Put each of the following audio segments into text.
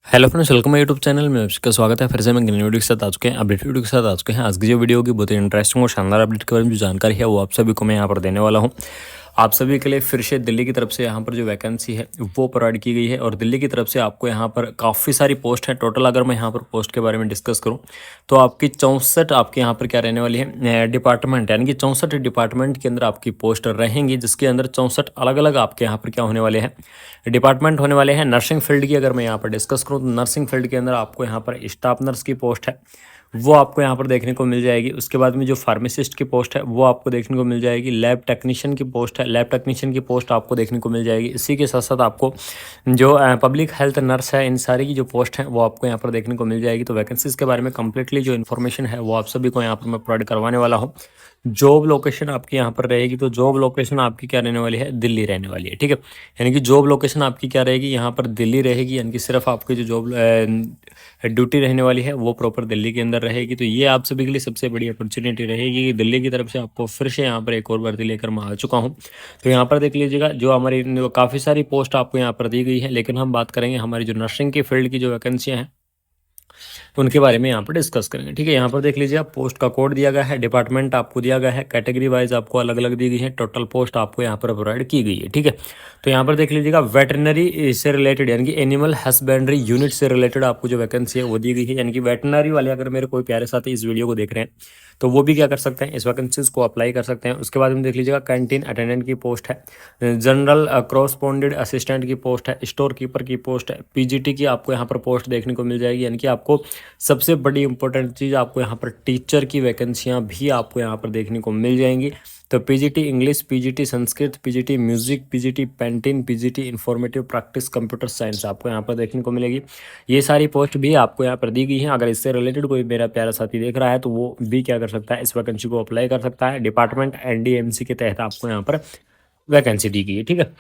Hello friends, welcome my YouTube channel में आपका स्वागत है। फिर से मैं नई वीडियो के साथ आ चुके हैं, अपडेट वीडियो के साथ आ चुके हैं। आज की जो वीडियो होगी बहुत ही इंटरेस्टिंग और शानदार अपडेट के बारे में जो जानकारी है वो आप सभी को मैं यहाँ पर देने वाला हूँ। आप सभी के लिए फिर से दिल्ली की तरफ से यहाँ पर जो वैकेंसी है वो प्रोवाइड की गई है और दिल्ली की तरफ से आपको यहाँ पर काफ़ी सारी पोस्ट है। टोटल अगर मैं यहाँ पर पोस्ट के बारे में डिस्कस करूँ तो आपकी 64 आपके यहाँ पर क्या रहने वाली है डिपार्टमेंट, यानी कि 64 डिपार्टमेंट के अंदर आपकी पोस्ट रहेंगी, जिसके अंदर 64 अलग अलग आपके यहाँ पर क्या होने वाले हैं डिपार्टमेंट होने वाले हैं। नर्सिंग फील्ड की अगर मैं यहाँ पर डिस्कस करूँ तो नर्सिंग फील्ड के अंदर आपको यहाँ पर स्टाफ नर्स की पोस्ट है वो आपको यहाँ पर देखने को मिल जाएगी। उसके बाद में जो फार्मासिस्ट की पोस्ट है वो आपको देखने को मिल जाएगी। लैब टेक्नीशियन की पोस्ट है, लैब टेक्नीशियन की पोस्ट आपको देखने को मिल जाएगी। इसी के साथ साथ आपको जो पब्लिक हेल्थ नर्स है, इन सारी की जो पोस्ट है वो आपको यहाँ पर देखने को मिल जाएगी। तो वैकेंसीज के बारे में कंप्लीटली जो इन्फॉर्मेशन है वो आप सभी को यहाँ पर मैं प्रोवाइड करवाने वाला हूँ। जॉब लोकेशन आपकी यहाँ पर रहेगी, तो जॉब लोकेशन आपकी क्या रहने वाली है, दिल्ली रहने वाली है। ठीक है, यानी कि जॉब लोकेशन आपकी क्या रहेगी, यहाँ पर दिल्ली रहेगी। यानी कि सिर्फ आपकी जो जॉब ड्यूटी रहने वाली है वो प्रॉपर दिल्ली के अंदर रहेगी। तो ये आप सभी के लिए सबसे बड़ी अपॉर्चुनिटी रहेगी कि दिल्ली की तरफ से आपको फिर से यहाँ पर एक और भर्ती लेकर मैं आ चुका हूँ। तो यहाँ पर देख लीजिएगा, जो हमारी काफ़ी सारी पोस्ट आपको यहाँ पर दी गई है, लेकिन हम बात करेंगे हमारी जो नर्सिंग की फील्ड की जो वैकेंसियाँ हैं उनके बारे में यहाँ पर डिस्कस करेंगे। ठीक है, यहाँ पर देख लीजिए, आप पोस्ट का कोड दिया गया है, डिपार्टमेंट आपको दिया गया है, कैटेगरी वाइज आपको अलग अलग दी गई है, टोटल पोस्ट आपको यहाँ पर प्रोवाइड की गई है। ठीक है, तो यहाँ पर देख लीजिएगा, वेटरनरी से रिलेटेड यानी कि एनिमल हस्बेंड्री यूनिट से रिलेटेड आपको जो वैकेंसी है वो दी गई है। यानी कि वेटनरी वाले अगर मेरे कोई प्यारे साथी इस वीडियो को देख रहे हैं तो वो भी क्या कर सकते हैं, इस वैकेंसीज को अप्लाई कर सकते हैं। उसके बाद में देख लीजिएगा, कैंटीन अटेंडेंट की पोस्ट है, जनरल क्रॉसपोंडेड असिस्टेंट की पोस्ट है, स्टोर कीपर की पोस्ट है, पीजीटी की आपको यहाँ पर पोस्ट देखने को मिल जाएगी। यानी कि आपको सबसे बड़ी इंपॉर्टेंट चीज़ आपको यहाँ पर टीचर की वैकेंसियाँ भी आपको यहाँ पर देखने को मिल जाएंगी। तो PGT English, PGT Sanskrit, PGT music, PGT painting, PGT informative practice computer science आपको यहाँ पर देखने को मिलेगी। ये सारी पोस्ट भी आपको यहाँ पर दी गई हैं। अगर इससे रिलेटेड कोई मेरा प्यारा साथी देख रहा है तो वो भी क्या कर सकता है, इस वैकेंसी को अप्लाई कर सकता है। डिपार्टमेंट एनडीएमसी के तहत आपको यहाँ पर वैकेंसी दी गई है। ठीक है,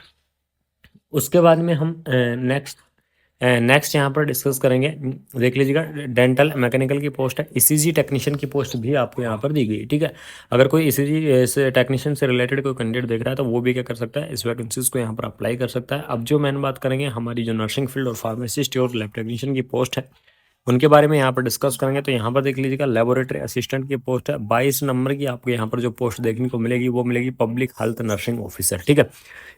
उसके बाद में हम नेक्स्ट यहाँ पर डिस्कस करेंगे। देख लीजिएगा, डेंटल मैकेनिकल की पोस्ट है, ईसीजी टेक्नीशियन की पोस्ट भी आपको यहाँ पर दी गई है। ठीक है, अगर कोई ईसीजी से टेक्नीशियन से रिलेटेड कोई कैंडिडेट देख रहा है तो वो भी क्या कर सकता है, इस वैकेंसीज को यहाँ पर अप्लाई कर सकता है। अब जो मैंने बात करेंगे हमारी जो नर्सिंग फील्ड और फार्मासिस्ट और लैब टेक्नीशियन की पोस्ट है उनके बारे में यहाँ पर डिस्कस करेंगे। तो यहाँ पर देख लीजिएगा, लेबोरेटरी असिस्टेंट की पोस्ट है, 22 नंबर की आपको यहाँ पर जो पोस्ट देखने को मिलेगी वो मिलेगी पब्लिक हेल्थ नर्सिंग ऑफिसर। ठीक है,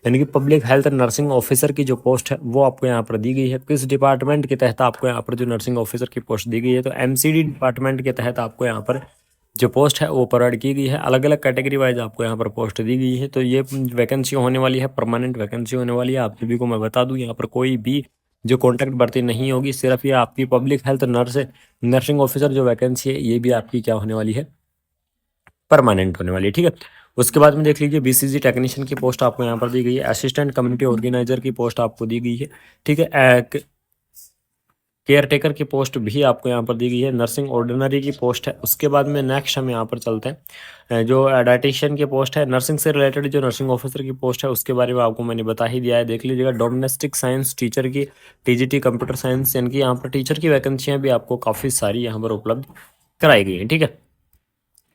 यानी कि पब्लिक हेल्थ नर्सिंग ऑफिसर की जो पोस्ट है वो आपको यहाँ पर दी गई है। किस डिपार्टमेंट के तहत आपको यहाँ पर जो नर्सिंग ऑफिसर की पोस्ट दी गई है, तो एमसीडी डिपार्टमेंट के तहत आपको यहाँ पर जो पोस्ट है वो प्रोवाइड की गई है। अलग अलग कैटेगरी वाइज आपको यहाँ पर पोस्ट दी गई है। तो ये वैकेंसी होने वाली है, परमानेंट वैकेंसी होने वाली है। आप सभी को मैं बता दूँ, यहाँ पर कोई भी जो कॉन्ट्रैक्ट भर्ती नहीं होगी, सिर्फ ये आपकी पब्लिक हेल्थ नर्सिंग ऑफिसर जो वैकेंसी है ये भी आपकी क्या होने वाली है, परमानेंट होने वाली है। ठीक है, उसके बाद में देख लीजिए, बीसीजी टेक्नीशियन की पोस्ट आपको यहाँ पर दी गई है, असिस्टेंट कम्युनिटी ऑर्गेनाइजर की पोस्ट आपको दी गई है। ठीक है, केयर टेकर की पोस्ट भी आपको यहाँ पर दी गई है, नर्सिंग ऑर्डिनरी की पोस्ट है। उसके बाद में नेक्स्ट हम यहाँ पर चलते हैं, जो डाइटिशियन की पोस्ट है, नर्सिंग से रिलेटेड जो नर्सिंग ऑफिसर की पोस्ट है उसके बारे में आपको मैंने बता ही दिया है। देख लीजिएगा, डोमेस्टिक साइंस टीचर की, टीजीटी कंप्यूटर साइंस, यानी कि यहाँ पर टीचर की वैकेंसियाँ भी आपको काफ़ी सारी यहाँ पर उपलब्ध कराई गई हैं। ठीक है,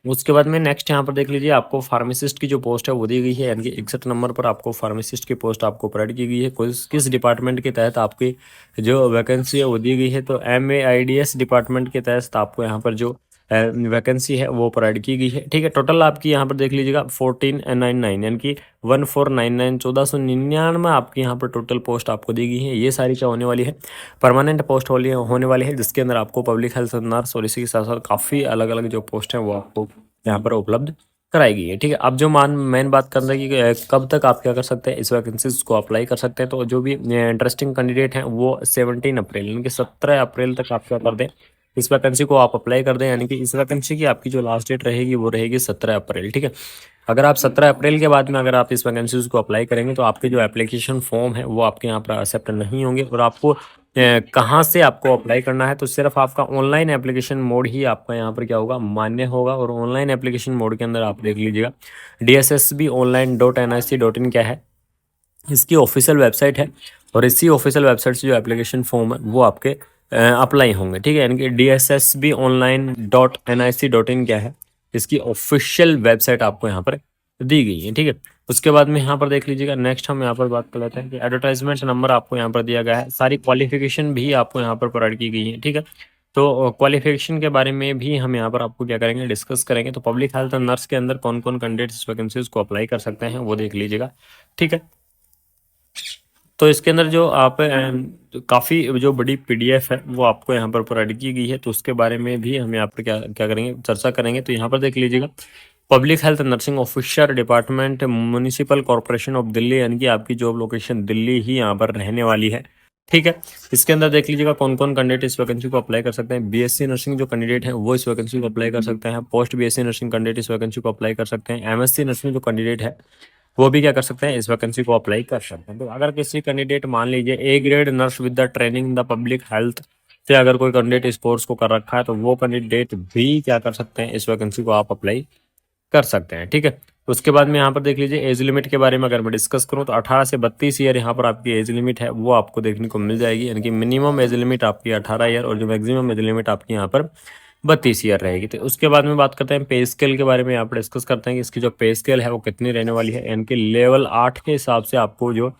उसके बाद में नेक्स्ट यहाँ पर देख लीजिए, आपको फार्मासिस्ट की जो पोस्ट है वो दी गई है। यानी कि 61 नंबर पर आपको फार्मासिस्ट की पोस्ट आपको प्रोवाइड की गई है। किस डिपार्टमेंट के तहत आपकी जो वैकेंसी है वो दी गई है, तो MAIDS डिपार्टमेंट के तहत आपको यहाँ पर जो वैकेंसी है वो प्रोवाइड की गई है। ठीक है, टोटल आपकी यहाँ पर देख लीजिएगा 1499 यानी कि 1499 1499 आपकी यहाँ पर टोटल पोस्ट आपको दी गई है। ये सारी क्या होने वाली है, परमानेंट पोस्ट होने वाली है, जिसके अंदर आपको पब्लिक हेल्थ नर्स और इसी के साथ साथ काफ़ी अलग अलग जो पोस्ट हैं वो आपको यहाँ पर उपलब्ध कराई गई है। ठीक है, अब जो मेन बात कर रहे हैं कि कब तक आप क्या कर सकते हैं, इस वैकेंसीज को अप्लाई कर सकते हैं। तो जो भी इंटरेस्टिंग कैंडिडेट हैं वो 17 अप्रैल यानी कि 17 अप्रैल तक आप क्या कर दें, इस वैकेंसी को आप अप्लाई कर दें। यानी कि इस वैकेंसी की आपकी जो लास्ट डेट रहेगी वो रहेगी 17 अप्रैल। ठीक है, अगर आप 17 अप्रैल के बाद में अगर आप इस वैकेंसीज को अप्लाई करेंगे तो आपके जो एप्लीकेशन फॉर्म है वो आपके यहाँ पर एक्सेप्ट नहीं होंगे। और आपको कहाँ से आपको अप्लाई करना है, तो सिर्फ आपका ऑनलाइन एप्लीकेशन मोड ही आपका यहाँ पर क्या होगा, मान्य होगा। और ऑनलाइन एप्लीकेशन मोड के अंदर आप देख लीजिएगा, DSSBonline.nic.in क्या है, इसकी ऑफिशियल वेबसाइट है। और इसी ऑफिशियल वेबसाइट से जो एप्लीकेशन फॉर्म है वो आपके अप्लाई होंगे। ठीक है, यानी कि DSSBonline.nic.in क्या है, इसकी ऑफिशियल वेबसाइट आपको यहाँ पर दी गई है। ठीक है, उसके बाद में यहाँ पर देख लीजिएगा, नेक्स्ट हम यहाँ पर बात कर लेते हैं कि एडवर्टाइजमेंट नंबर आपको यहाँ पर दिया गया है, सारी क्वालिफिकेशन भी आपको यहाँ पर प्रोवाइड की गई है, ठीक है। तो क्वालिफिकेशन के बारे में भी हम यहाँ पर आपको क्या करेंगे, डिस्कस करेंगे। तो पब्लिक हेल्थ नर्स के अंदर कौन कौन कैंडिडेट्स इस वैकेंसीज को अप्लाई कर सकते हैं वो देख लीजिएगा, ठीक है। तो इसके अंदर जो आप काफ़ी जो बड़ी पीडीएफ है वो आपको यहाँ पर प्रोवाइड की गई है, तो उसके बारे में भी हम यहाँ पर क्या क्या करेंगे, चर्चा करेंगे। तो यहाँ पर देख लीजिएगा, public health nursing officer department municipal corporation of Delhi, यानी कि आपकी जॉब लोकेशन दिल्ली ही यहाँ पर रहने वाली है, ठीक है। इसके अंदर देख लीजिएगा कौन कौन कैंडिडेट इस वैकेंसी को अप्लाई कर सकते हैं। बीएससी नर्सिंग जो कैंडिडेट है वो इस वैकेंसी को अप्लाई कर सकते हैं। पोस्ट बीएससी नर्सिंग कैंडिडेट इस वैकेंसी को अप्लाई कर सकते हैं। एमएससी नर्सिंग जो कैंडिडेट है वो भी क्या कर सकते हैं, इस वैकेंसी को अप्लाई कर सकते हैं। तो अगर किसी कैंडिडेट मान लीजिए A grade nurse with the training in the public health से अगर कोई कैंडिडेट इस कोर्स को कर रखा है तो वो कैंडिडेट भी क्या कर सकते हैं, इस वैकेंसी को आप अप्लाई कर सकते हैं, ठीक है। उसके बाद में यहाँ पर देख लीजिए एज लिमिट के बारे में अगर मैं डिस्कस करूँ तो 18 से 32 ईयर यहाँ पर आपकी एज लिमिट है वो आपको देखने को मिल जाएगी, यानी कि मिनिमम एज लिमिट आपकी 18 ईयर और जो मैक्सिमम एज लिमिट आपकी यहाँ पर 32 ईयर रहेगी। तो उसके बाद में बात करते हैं पे स्केल के बारे में, यहाँ पर डिस्कस करते हैं कि इसकी जो पे स्केल है वो कितनी रहने वाली है, यानी कि लेवल 8 के हिसाब से आपको जो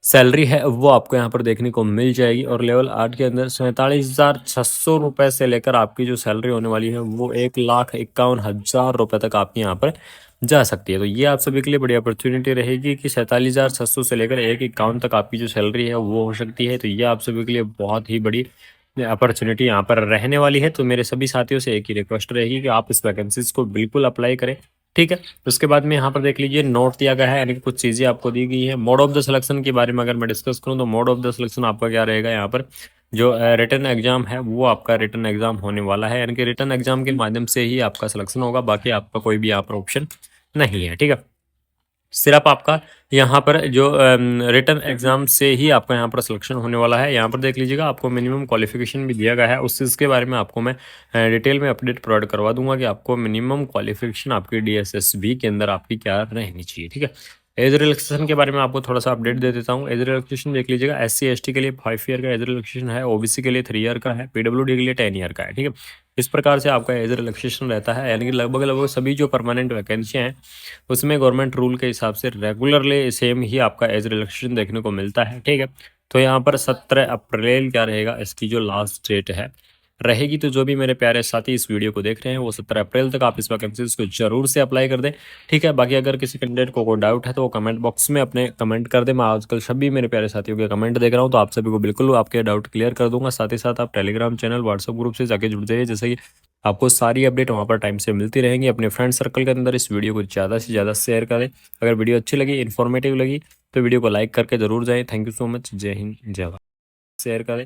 सैलरी है वो आपको यहाँ पर देखने को मिल जाएगी। और लेवल 8 के अंदर 47,600 रुपये से लेकर आपकी जो सैलरी होने वाली है वो 1,51,000 रुपये तक आपकी यहाँ पर जा सकती है। तो ये आप सभी के लिए बड़ी अपॉर्चुनिटी रहेगी कि 47,600 से लेकर 1,51 तक आपकी जो सैलरी है वो हो सकती है। तो ये आप सभी के लिए बहुत ही बड़ी अपॉर्चुनिटी यहाँ पर रहने वाली है। तो मेरे सभी साथियों से एक ही रिक्वेस्ट रहेगी कि आप इस वैकेंसीज को बिल्कुल अप्लाई करें, ठीक है। उसके बाद में यहाँ पर देख लीजिए नोट दिया गया है, यानी कि कुछ चीज़ें आपको दी गई है। मोड ऑफ द सिलेक्शन के बारे में अगर मैं डिस्कस करूँ तो मोड ऑफ द सिलेक्शन आपका क्या रहेगा, यहाँ पर जो रिटन एग्जाम है वो आपका रिटन एग्जाम होने वाला है, यानी कि रिटन एग्जाम के माध्यम से ही आपका सिलेक्शन होगा, बाकी आपका कोई भी यहाँ पर ऑप्शन नहीं है, ठीक है। सिर्फ आपका यहाँ पर जो रिटन एग्जाम से ही आपका यहाँ पर सिलेक्शन होने वाला है। यहाँ पर देख लीजिएगा आपको मिनिमम क्वालिफिकेशन भी दिया गया है, उस चीज़ के बारे में आपको मैं डिटेल में अपडेट प्रोवाइड करवा दूंगा कि आपको मिनिमम क्वालिफिकेशन आपकी डीएसएसबी के अंदर आपकी क्या रहनी चाहिए, ठीक है। एज रिलैक्सेशन के बारे में आपको थोड़ा सा अपडेट दे देता हूँ। एज रिलैक्सेशन देख लीजिएगा, एससी एसटी के लिए 5 ईयर का एज रिलैक्सेशन है, ओबीसी के लिए 3 ईयर का है, पीडब्ल्यूडी के लिए 10 ईयर का है, ठीक है। इस प्रकार से आपका एज रिलैक्सेशन रहता है, यानी कि लगभग लगभग सभी जो परमानेंट वैकेंसियाँ हैं उसमें गवर्नमेंट रूल के हिसाब से रेगुलरली सेम ही आपका एज रिलैक्सेशन देखने को मिलता है, ठीक है। तो यहाँ पर 17 अप्रैल क्या रहेगा इसकी जो लास्ट डेट है रहेगी। तो जो भी मेरे प्यारे साथी इस वीडियो को देख रहे हैं वो 17 अप्रैल तक आप इस वैकेंसीज को जरूर से अप्लाई कर दें, ठीक है। बाकी अगर किसी कैंडिडेट को कोई डाउट है तो वो कमेंट बॉक्स में अपने कमेंट कर दें। मैं आजकल सभी मेरे प्यारे साथियों के कमेंट देख रहा हूँ, तो आप सभी को बिल्कुल आपके डाउट क्लियर कर दूंगा। साथ ही साथ आप टेलीग्राम चैनल व्हाट्सएप ग्रुप से जाके जुड़ जाइए, जैसे कि आपको सारी अपडेट वहाँ पर टाइम से मिलती रहेंगी। अपने फ्रेंड सर्कल के अंदर इस वीडियो को ज़्यादा से ज़्यादा शेयर करें। अगर वीडियो अच्छी लगी, इन्फॉर्मेटिव लगी तो वीडियो को लाइक करके जरूर जाएं। Thank you so much. जय हिंद, जय भारत। शेयर करें।